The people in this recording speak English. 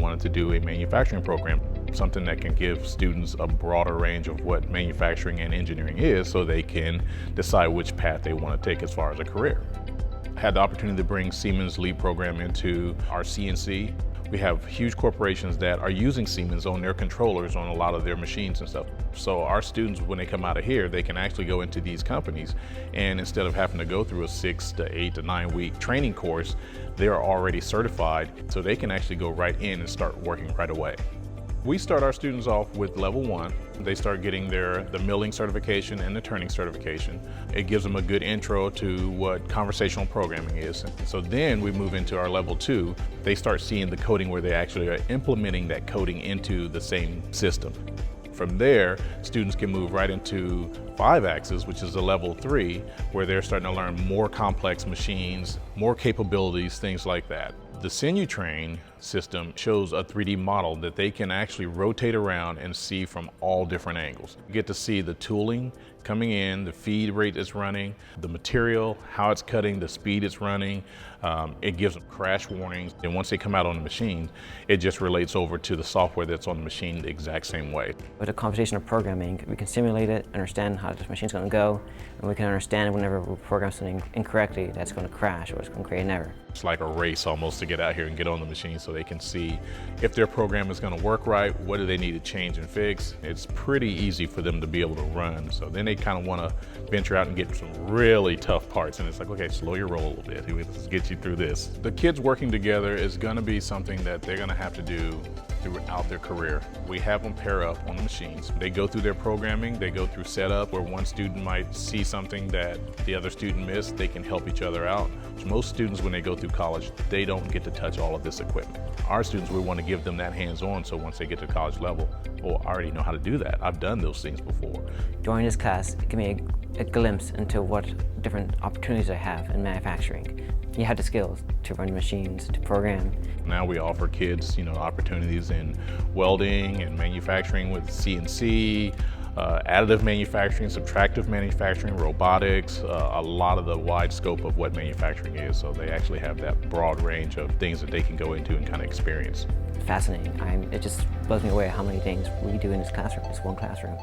wanted to do a manufacturing program, something that can give students a broader range of what manufacturing and engineering is so they can decide which path they want to take as far as a career. I had the opportunity to bring Siemens LEAP program into our CNC. We have huge corporations that are using Siemens on their controllers on a lot of their machines and stuff. So our students, when they come out of here, they can actually go into these companies, and instead of having to go through a 6 to 8 to 9 week training course, they're already certified, so they can actually go right in and start working right away. We start our students off with level 1. They start getting the milling certification and the turning certification. It gives them a good intro to what conversational programming is. So then we move into our level 2. They start seeing the coding where they actually are implementing that coding into the same system. From there, students can move right into 5-axis, which is a level 3, where they're starting to learn more complex machines, more capabilities, things like that. The Sinutrain system shows a 3D model that they can actually rotate around and see from all different angles. You get to see the tooling coming in, the feed rate it's running, the material, how it's cutting, the speed it's running. It gives them crash warnings, and once they come out on the machine, it just relates over to the software that's on the machine the exact same way. With a computational programming, we can simulate it, understand how the machine's going to go, and we can understand whenever we program something incorrectly that's going to crash or it's going to create an error. It's like a race almost to get out here and get on the machine so they can see if their program is going to work right, what do they need to change and fix. It's pretty easy for them to be able to run. So then they kind of want to venture out and get some really tough parts, and it's like, okay, slow your roll a little bit. Let's get you through this. The kids working together is going to be something that they're going to have to do throughout their career. We have them pair up on the machines. They go through their programming, they go through setup where one student might see something that the other student missed. They can help each other out. Most students, when they go through college, they don't get to touch all of this equipment. Our students, we want to give them that hands-on, so once they get to college level, well, I already know how to do that. I've done those things before. During this class, it gave me a glimpse into what different opportunities I have in manufacturing. You have the skills to run machines, to program. Now we offer kids, opportunities in welding and manufacturing with CNC, additive manufacturing, subtractive manufacturing, robotics, a lot of the wide scope of what manufacturing is. So they actually have that broad range of things that they can go into and kind of experience. Fascinating. It just blows me away how many things we do in this classroom. It's one classroom.